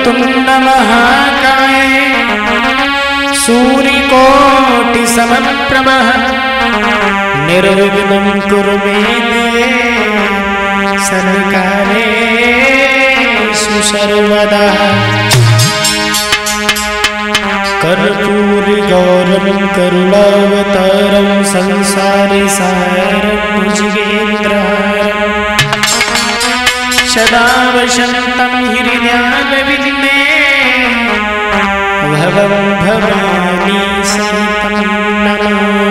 वक्रतुंड महाकाय सूर्यकोटि समप्रभ निर्विघ्नं कुरु मे देव सर्वकार्येषु सर्वदा। कर्पूरी गौरं करुणावतारं संसारी सारं भुजगेन्द्रहारं सदा वसन्तं हृदयारविन्दे भवं भवानी सहितं नमामि।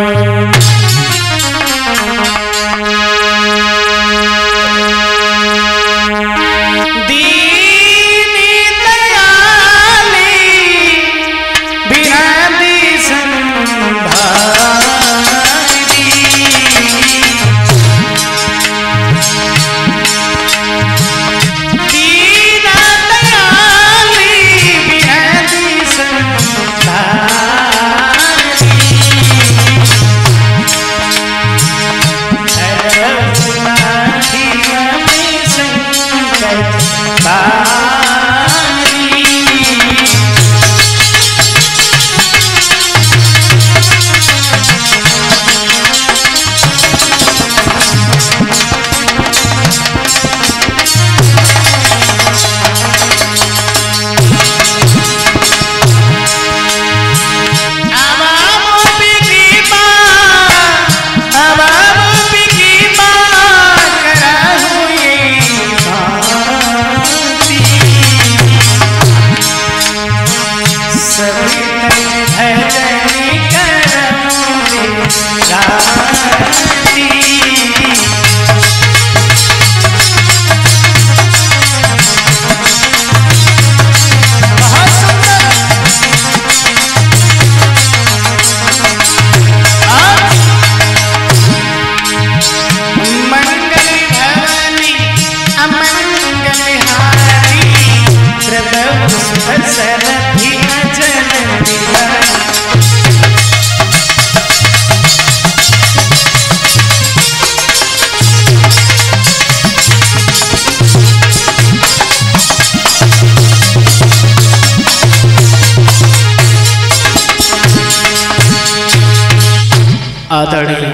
आदरणीय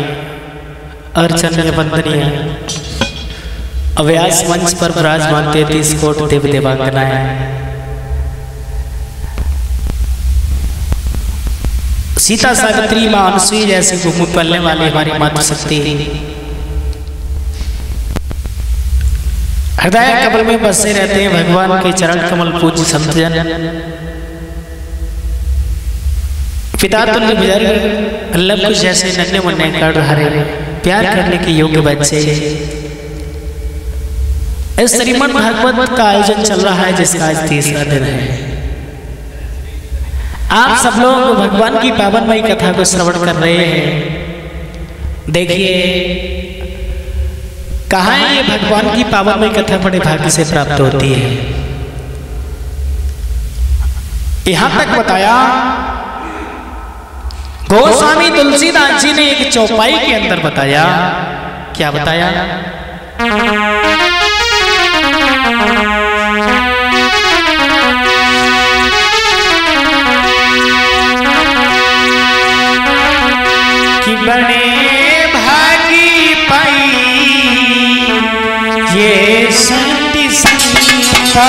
अर्चनीय वंदनीय अव्यास मंच पर विराजमान 33 कोट देव देवांगनाएं, सीता सावित्री मां अनुसुई जैसे घूम पलने वाले हमारी मातृशक्ति हृदय कमल में बसे रहते हैं भगवान के चरण कमल पूज्य संतजन, पिता तुल्य बुजुर्ग अल्लाह कुछ जैसे नन्हे मुन्ने कर हरे प्यार करने के योग्य बच्चे, इस श्रीमद् भागवत का आयोजन चल रहा है जिसका आज तीसरा दिन है। आप सब लोग भगवान की पावनमयी कथा को श्रवण कर रहे हैं। देखिए कहाँ है ये भगवान की पावनमयी कथा बड़े भाग्य से प्राप्त होती है। यहां तक बताया गोस्वामी तुलसीदास जी ने एक चौपाई के अंदर बताया, क्या बताया? कि बड़े भागी पाई ये सती संता,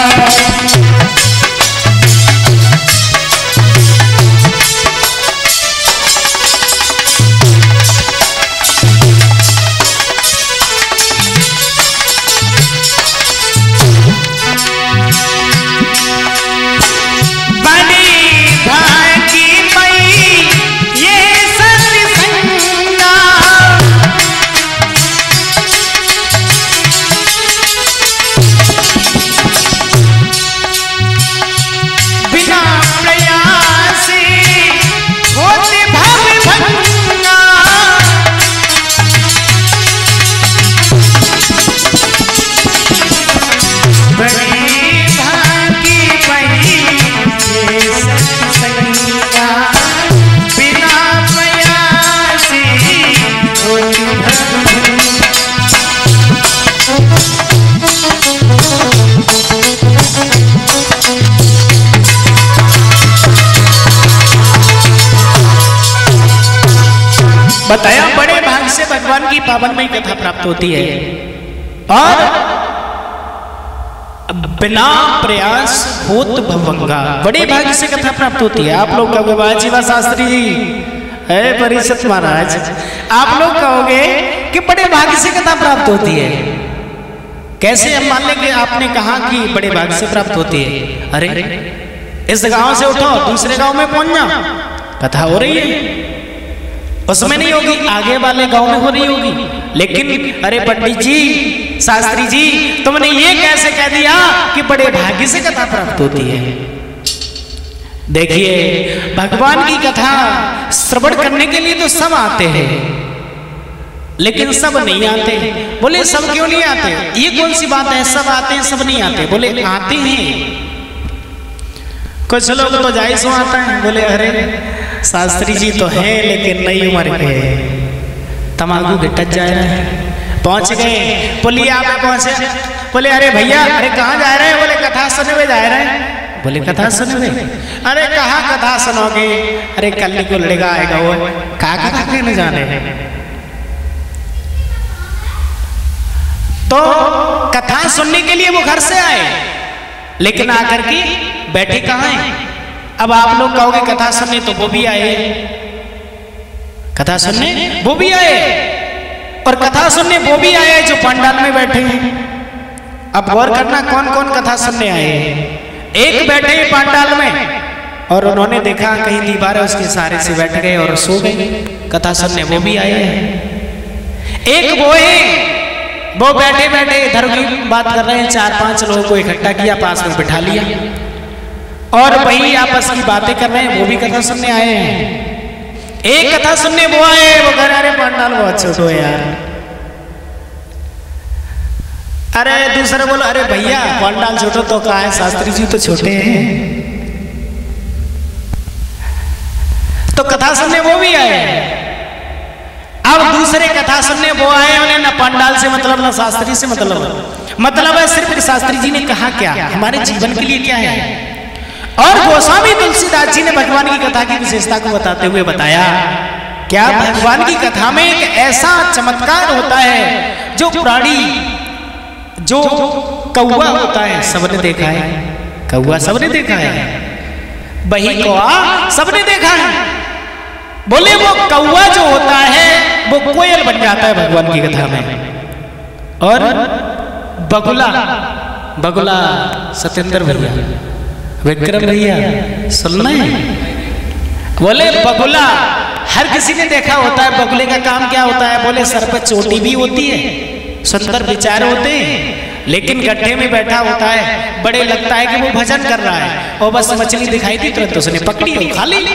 बताया बड़े भाग से भगवान की पावनमयी कथा प्राप्त होती है और बिना प्रयास होत भवंगा, बड़े भाग से कथा प्राप्त होती है। आप लोग कहोगे वाह जी वाह शास्त्री जी, है परिषद महाराज, आप लोग कहोगे कि बड़े भाग से कथा प्राप्त होती है। कैसे हम मान लेंगे? आपने कहा कि बड़े भाग से प्राप्त होती है। अरे इस गांव से उठो दूसरे गांव में पहुंच जाओ, कथा हो रही है, उसमें नहीं होगी, आगे वाले गांव में हो रही होगी। लेकिन अरे पंडित जी, शास्त्री जी, तुमने ये कैसे कह दिया कि बड़े भाग्य से कथा प्राप्त होती है? देखिए, भगवान की कथा श्रवण करने के लिए तो सब आते हैं, लेकिन सब नहीं आते। बोले सब क्यों नहीं आते? ये कौन सी बात है, सब आते हैं सब नहीं आते? बोले आते हैं, कुछ लोग तो जायज आता है। बोले अरे शास्त्री जी तो है लेकिन नई उम्र के, तमाकू के टच जा रहे हैं, पहुंच गए पुलिया में पहुंचे। बोले अरे भैया, अरे कहाँ जा रहे हैं? बोले कथा सुनने जा रहे हैं। बोले कथा सुनने? अरे कहाँ कथा सुनोगे? अरे कल को लड़ेगा आएगा वो, कहाँ कथा कहने जाने हैं? तो कथा सुनने के लिए वो घर से आए, लेकिन आकर के बैठे कहाँ हैं? अब आप लोग कहोगे कथा सुनने, तो वो भी आए, कथा सुनने वो भी आए, और कथा सुनने वो भी आए जो पंडाल में बैठे हैं। अब गौर करना कौन कौन कथा सुनने आए हैं। एक बैठे हैं पंडाल में और उन्होंने देखा कहीं दीवार है, उसके सहारे से बैठ गए और सो गए, कथा सुनने वो भी आए हैं। एक वो है, वो बैठे बैठे इधर की बात कर रहे हैं, 4-5 लोगों को इकट्ठा किया, पास में बिठा लिया और वही आपस की बातें कर रहे हैं, वो भी कथा सुनने आए हैं। एक कथा सुनने वो आए, वो कह रहे पंडाल बहुत छोटो है यार। अरे दूसरे बोलो अरे भैया पंडाल छोटो तो कहा है, शास्त्री जी तो छोटे हैं। तो कथा सुनने वो भी आए। अब दूसरे कथा सुनने वो आए, उन्हें ना पंडाल से मतलब ना शास्त्री से मतलब है सिर्फ शास्त्री जी ने कहा क्या, हमारे जीवन के लिए क्या है। और गोस्वामी तुलसीदास जी ने भगवान की कथा की विशेषता को बताते हुए बताया, क्या भगवान की कथा में एक ऐसा चमत्कार होता है जो प्राणी, जो कौवा होता है, सबने देखा है, कौवा सबने देखा है, वही कौवा सबने देखा है। बोले वो कौवा जो होता है वो कोयल बन जाता है भगवान की कथा में। और बगुला, बगुला सत्येंद्र भैया, विक्रम भैया सुनना है, बोले बगुला हर किसी ने देखा होता है। बगुले का काम क्या होता है? बोले सर पर चोटी भी होती है, सुंदर विचार होते हैं, लेकिन गड्ढे में बैठा होता है, बड़े लगता है कि वो भजन कर रहा है, और बस मछली दिखाई दी तुरंत उसने पकड़ी और खा ली।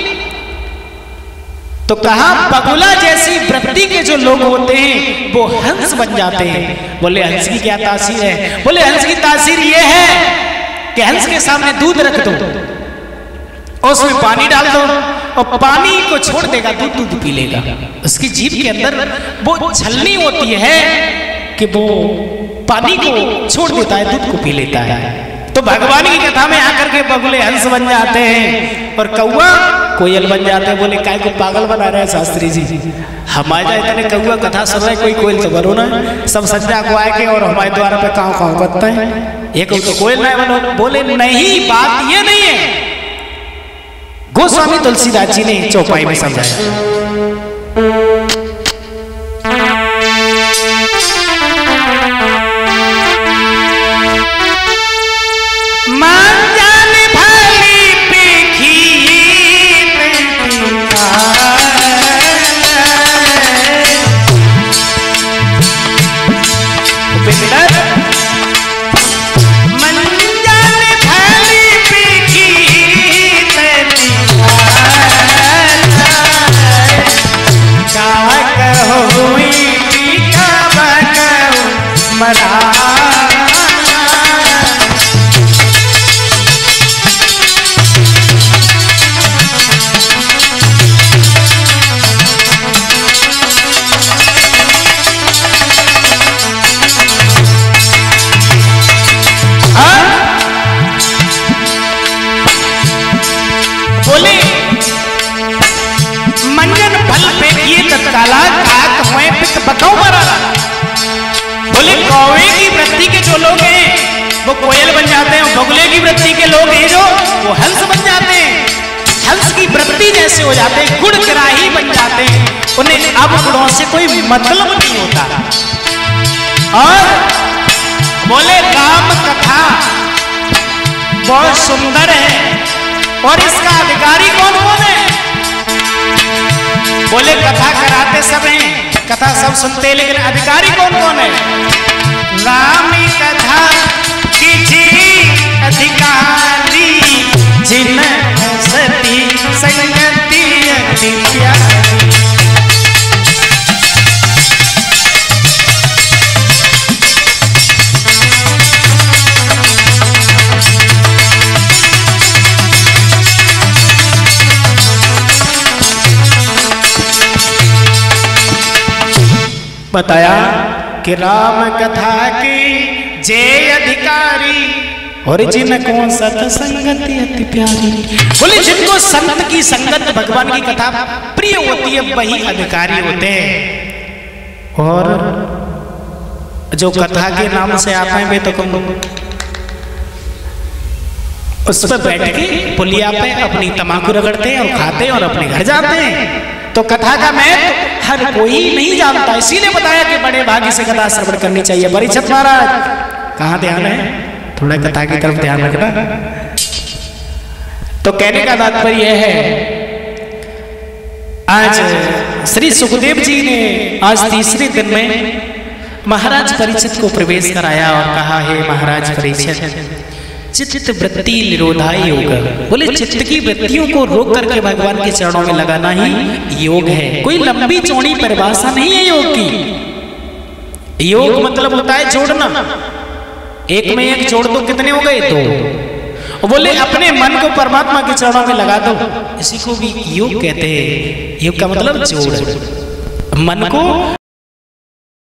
तो कहा बगुला जैसी वृत्ति के जो लोग होते हैं वो हंस बन जाते हैं। बोले हंस की क्या तासीर है? बोले हंस की तासीर ये है कि हंस के सामने दूध रख दो और उसमें पानी डाल दो और पानी को छोड़ देगा, दूध दूध पी लेगा। उसकी जीभ के अंदर वो छलनी होती है कि वो पानी को छोड़ देता है, दूध को पी लेता है। तो भगवान की कथा में आकर के बगुले हंस बन जाते हैं और कौवा कोयल बन जाते हैं। बोले काय को पागल बना रहे हैं शास्त्री जी, हमारे इतने कौवा कथा सुन रहे, कोई कोयल तो बनो ना, सब सज्जा को आए और हमारे द्वारा पे काँव काँव करते हैं, ये कोई तो कोयल नहीं बनो। बोले नहीं, बात ये नहीं है, गोस्वामी तुलसीदास जी ने चौपाई में समझाया। वो कोयल बन जाते हैं। बगुले की वृत्ति के लोग हैं जो वो हंस बन जाते हैं, हंस की वृत्ति जैसे हो जाते हैं, गुड़ ग्राही बन जाते हैं। उन्हें अब गुणों से कोई मतलब नहीं होता। और बोले राम कथा बहुत सुंदर है और इसका अधिकारी कौन कौन है? बोले कथा कराते सब हैं, कथा सब सुनते हैं, लेकिन अधिकारी कौन कौन है? राम कथा कीजिए अधिकारी, जिन सती संगति अति प्यारी। बताया कि राम कथा की जय अधिकारी और जिनको सत्संगति अति प्यारी। बोले जिनको संत की संगत भगवान की कथा प्रिय होती है वही अधिकारी होते हैं। और जो कथा के नाम से आते हैं वे तो उस पर बैठ के पुलिया पे अपनी तम्बाकू रगड़ते हैं और खाते हैं और अपने घर जाते हैं। तो कथा का महत्व हर कोई नहीं जानता, इसीलिए बताया कि बड़े भाग्य से कथा श्रवण करनी चाहिए। परीक्षित महाराज कहाँ ध्यान है, थोड़ा कथा की तरफ ध्यान रखना। तो कहने का तात्पर्य यह है, आज श्री सुखदेव जी ने आज तीसरे दिन में महाराज परीक्षित को प्रवेश कराया और कहा, हे महाराज परीक्षित, चित्त वृत्ति निरोधाय योग। बोले चित्त की वृत्तियों को रोक करके भगवान के चरणों में लगाना ही योग है। कोई लंबी चौड़ी परिभाषा नहीं है योग की। योग मतलब होता है जोड़ना, एक में एक जोड़ दो, कितने हो गए? दो। बोले अपने मन को परमात्मा के चरणों में लगा दो, इसी को भी योग कहते हैं। योग का मतलब जोड़, मन को